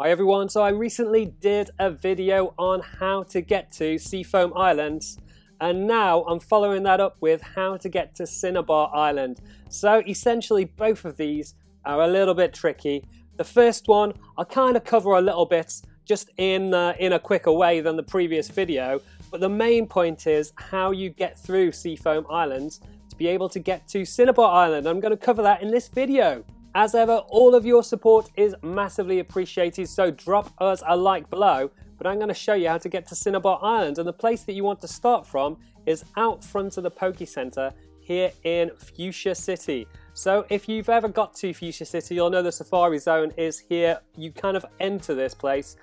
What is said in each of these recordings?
Hi everyone, so I recently did a video on how to get to Seafoam Islands, and now I'm following that up with how to get to Cinnabar Island. So essentially both of these are a little bit tricky. The first one I'll kind of cover a little bit just in a quicker way than the previous video, but the main point is how you get through Seafoam Islands to be able to get to Cinnabar Island. I'm going to cover that in this video. As ever, all of your support is massively appreciated, so drop us a like below. But I'm going to show you how to get to Cinnabar Island, and the place that you want to start from is out front of the Poke Center here in Fuchsia City. So if you've ever got to Fuchsia City, you'll know the Safari Zone is here. You kind of enter this place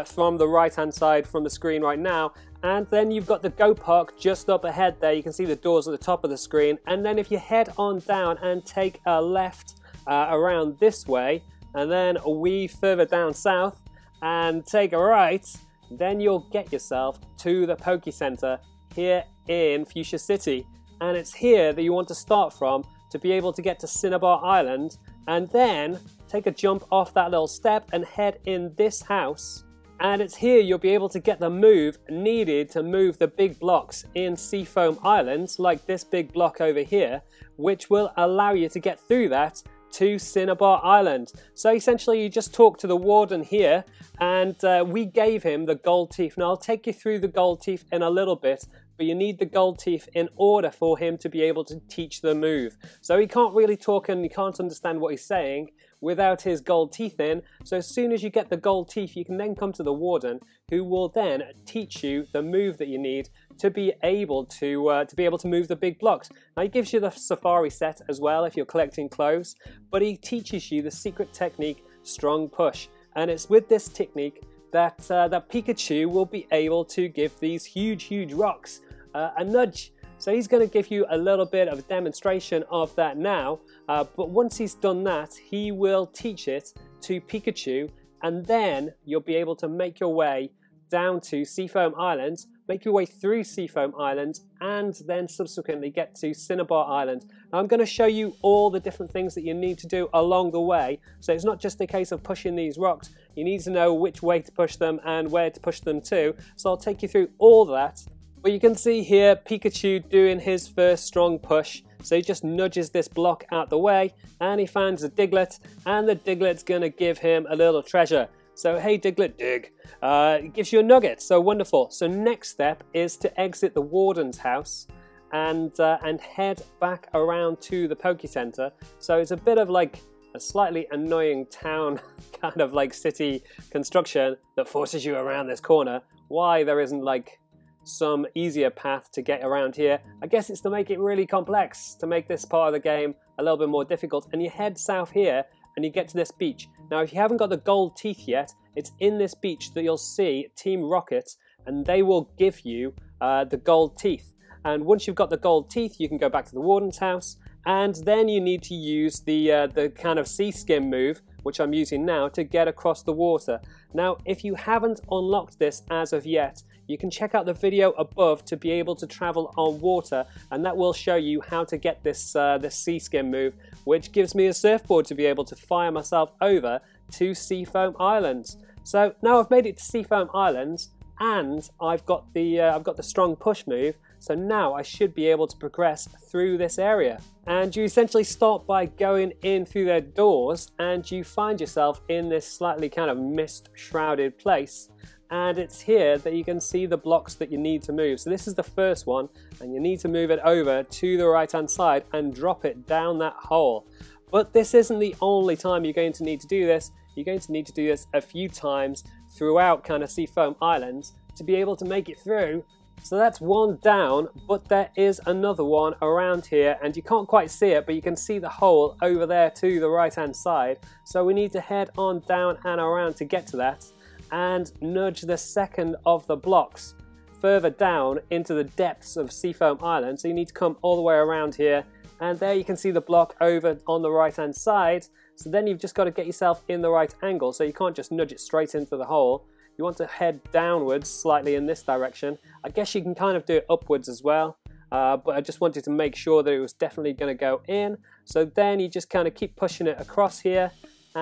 from the right-hand side from the screen right now, and then you've got the Go Park just up ahead there. You can see the doors at the top of the screen, and then if you head on down and take a left around this way, and then a wee further down south and take a right, then you'll get yourself to the Poke Center here in Fuchsia City. And it's here that you want to start from to be able to get to Cinnabar Island, and then take a jump off that little step and head in this house. And it's here you'll be able to get the move needed to move the big blocks in Seafoam Islands, like this big block over here, which will allow you to get through that to Cinnabar Island. So essentially you just talk to the warden here, and we gave him the gold teeth. Now I'll take you through the gold teeth in a little bit, but you need the gold teeth in order for him to be able to teach the move. So he can't really talk and you can't understand what he's saying without his gold teeth in. So as soon as you get the gold teeth, you can then come to the warden, who will then teach you the move that you need to be able to move the big blocks. Now he gives you the safari set as well if you're collecting clothes, but he teaches you the secret technique, strong push. And it's with this technique that Pikachu will be able to give these huge rocks a nudge. So he's going to give you a little bit of a demonstration of that now, but once he's done that, he will teach it to Pikachu, and then you'll be able to make your way down to Seafoam Island, make your way through Seafoam Island, and then subsequently get to Cinnabar Island. Now I'm going to show you all the different things that you need to do along the way, so it's not just a case of pushing these rocks. You need to know which way to push them and where to push them to, so I'll take you through all that. But you can see here Pikachu doing his first strong push. So he just nudges this block out the way, and he finds a Diglett, and the Diglett's going to give him a little treasure. So hey Diglett, dig. It gives you a nugget, so wonderful. So next step is to exit the warden's house and head back around to the Poke Center. So it's a bit of like a slightly annoying town kind of like city construction that forces you around this corner. Why there isn't like some easier path to get around here? I guess it's to make it really complex, to make this part of the game a little bit more difficult. And you head south here and you get to this beach. Now if you haven't got the gold teeth yet, it's in this beach that you'll see Team Rocket, and they will give you the gold teeth. And once you've got the gold teeth, you can go back to the warden's house, and then you need to use the kind of sea skim move, which I'm using now, to get across the water. Now if you haven't unlocked this as of yet, you can check out the video above to be able to travel on water, and that will show you how to get this sea skim move, which gives me a surfboard to be able to fire myself over to Seafoam Islands. So now I've made it to Seafoam Islands, and I've got the strong push move. So now I should be able to progress through this area. And you essentially start by going in through their doors, and you find yourself in this slightly kind of mist shrouded place. And it's here that you can see the blocks that you need to move. So this is the first one, and you need to move it over to the right hand side and drop it down that hole. But this isn't the only time you're going to need to do this. You're going to need to do this a few times throughout kind of Seafoam Islands to be able to make it through. So that's one down, but there is another one around here, and you can't quite see it, but you can see the hole over there to the right hand side. So we need to head on down and around to get to that, and nudge the second of the blocks further down into the depths of Seafoam Island. So you need to come all the way around here, and there you can see the block over on the right hand side. So then you've just got to get yourself in the right angle, so you can't just nudge it straight into the hole. You want to head downwards slightly in this direction. I guess you can kind of do it upwards as well, but I just wanted to make sure that it was definitely going to go in. So then you just kind of keep pushing it across here,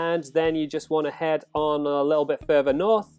and then you just want to head on a little bit further north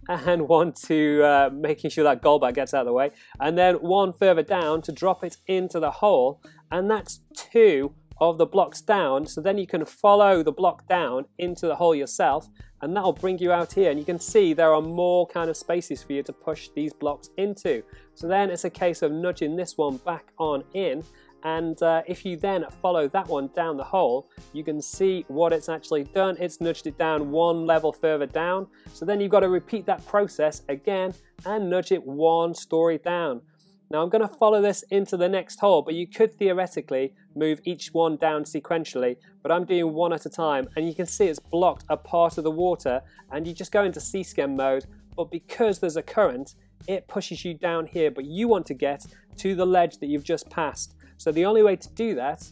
and want to making sure that Golbat gets out of the way, and then one further down to drop it into the hole, and that's 2 of the blocks down. So then you can follow the block down into the hole yourself, and that'll bring you out here, and you can see there are more kind of spaces for you to push these blocks into. So then it's a case of nudging this one back on in, and if you then follow that one down the hole, you can see what it's actually done. It's nudged it down 1 level further down. So then you've got to repeat that process again and nudge it 1 story down. Now I'm going to follow this into the next hole, but you could theoretically move each one down sequentially, but I'm doing one at a time, and you can see it's blocked a part of the water, and you just go into C-skim mode, but because there's a current, it pushes you down here, but you want to get to the ledge that you've just passed. So the only way to do that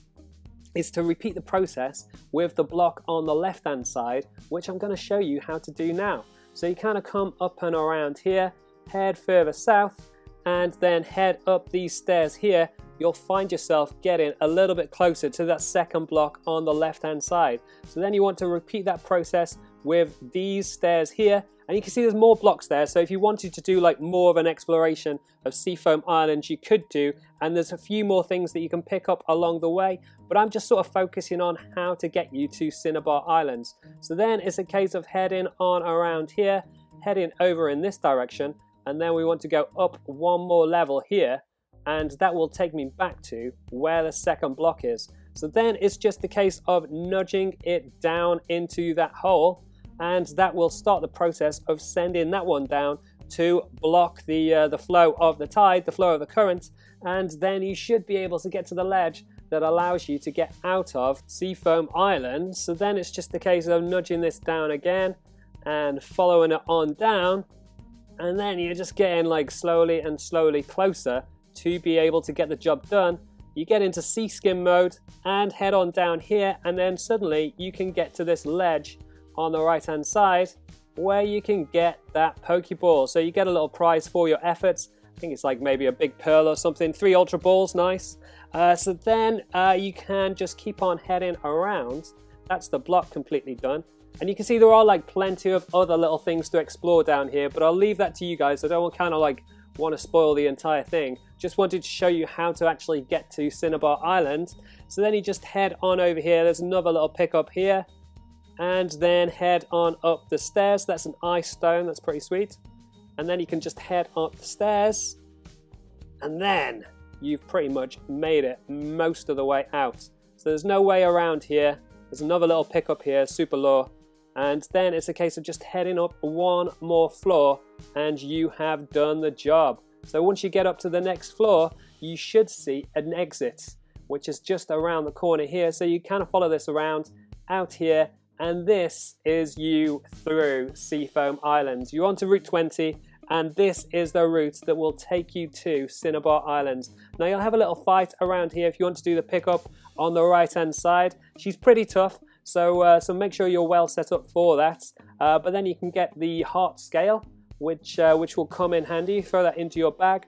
is to repeat the process with the block on the left hand side, which I'm going to show you how to do now. So you kind of come up and around here, head further south, and then head up these stairs here. You'll find yourself getting a little bit closer to that second block on the left hand side. So then you want to repeat that process with these stairs here, and you can see there's more blocks there. So if you wanted to do like more of an exploration of Seafoam Island, you could do, and there's a few more things that you can pick up along the way, but I'm just sort of focusing on how to get you to Cinnabar Islands. So then it's a case of heading on around here, heading over in this direction, and then we want to go up 1 more level here, and that will take me back to where the second block is. So then it's just a case of nudging it down into that hole, and that will start the process of sending that one down to block the flow of the tide, the flow of the current, and then you should be able to get to the ledge that allows you to get out of Seafoam Island. So then it's just a case of nudging this down again and following it on down, and then you're just getting like slowly and slowly closer to be able to get the job done. You get into C-skim mode and head on down here, and then suddenly you can get to this ledge on the right hand side where you can get that Pokeball. So you get a little prize for your efforts. I think it's like maybe a big pearl or something. 3 Ultra Balls, nice. So then you can just keep on heading around. That's the block completely done. And you can see there are like plenty of other little things to explore down here, but I'll leave that to you guys. I don't kind of like want to spoil the entire thing. Just wanted to show you how to actually get to Cinnabar Island. So then you just head on over here. There's another little pickup here, and then head on up the stairs. That's an ice stone, that's pretty sweet. And then you can just head up the stairs, and then you've pretty much made it most of the way out. So there's no way around here. There's another little pickup here, super lure, and then it's a case of just heading up 1 more floor and you have done the job. So once you get up to the next floor, you should see an exit, which is just around the corner here. So you kind of follow this around out here, and this is you through Seafoam Islands. You're on to Route 20, and this is the route that will take you to Cinnabar Islands. Now you'll have a little fight around here if you want to do the pickup on the right hand side. She's pretty tough, so make sure you're well set up for that. But then you can get the heart scale, which will come in handy. Throw that into your bag,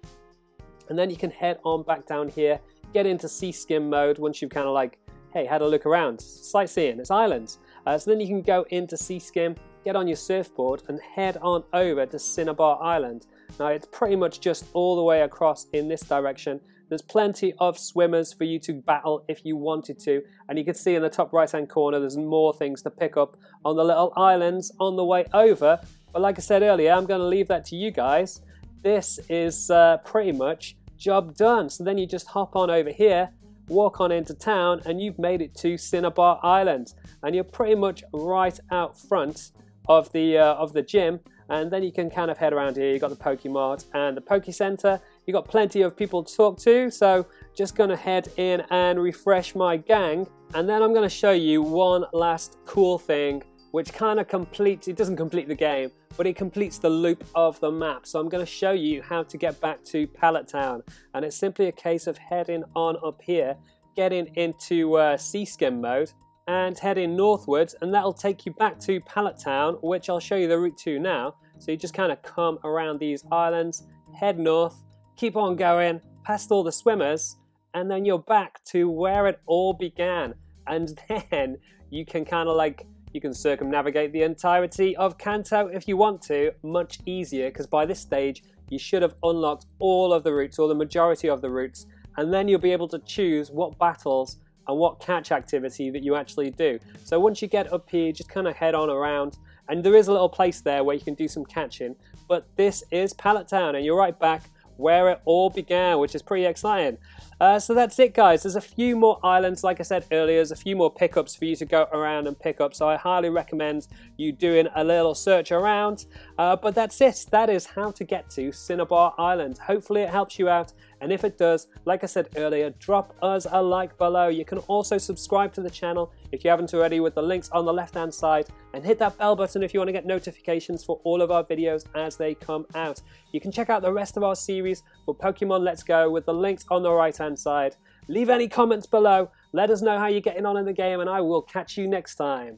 and then you can head on back down here, get into C-skim mode once you've kind of like, hey, had a look around, sightseeing, it's islands. So then you can go into C-skim, get on your surfboard and head on over to Cinnabar Island. Now it's pretty much just all the way across in this direction. There's plenty of swimmers for you to battle if you wanted to, and you can see in the top right hand corner there's more things to pick up on the little islands on the way over. But like I said earlier, I'm going to leave that to you guys. This is pretty much job done. So then you just hop on over here, walk on into town, and you've made it to Cinnabar Island, and you're pretty much right out front of the gym. And then you can kind of head around here. You've got the Pokemart and the Poke Center. You've got plenty of people to talk to, so just gonna head in and refresh my gang, and then I'm gonna show you one last cool thing which kind of completes, it doesn't complete the game, but it completes the loop of the map. So I'm going to show you how to get back to Pallet Town, and it's simply a case of heading on up here, getting into C-skim mode, and heading northwards, and that'll take you back to Pallet Town, which I'll show you the route to now. So you just kind of come around these islands, head north, keep on going, past all the swimmers, and then you're back to where it all began. And then you can kind of like You can circumnavigate the entirety of Kanto if you want to, much easier, because by this stage you should have unlocked all of the routes, or the majority of the routes, and then you'll be able to choose what battles and what catch activity that you actually do. So once you get up here, just kind of head on around, and there is a little place there where you can do some catching. But this is Pallet Town, and you're right back where it all began, which is pretty exciting. So that's it, guys. There's a few more islands, like I said earlier. There's a few more pickups for you to go around and pick up, so I highly recommend you doing a little search around. But that's it. That is how to get to Cinnabar Island. Hopefully it helps you out, and if it does, like I said earlier, drop us a like below. You can also subscribe to the channel if you haven't already with the links on the left hand side, and hit that bell button if you want to get notifications for all of our videos as they come out. You can check out the rest of our series for Pokemon Let's Go with the links on the right hand side. Leave any comments below, let us know how you're getting on in the game, and I will catch you next time.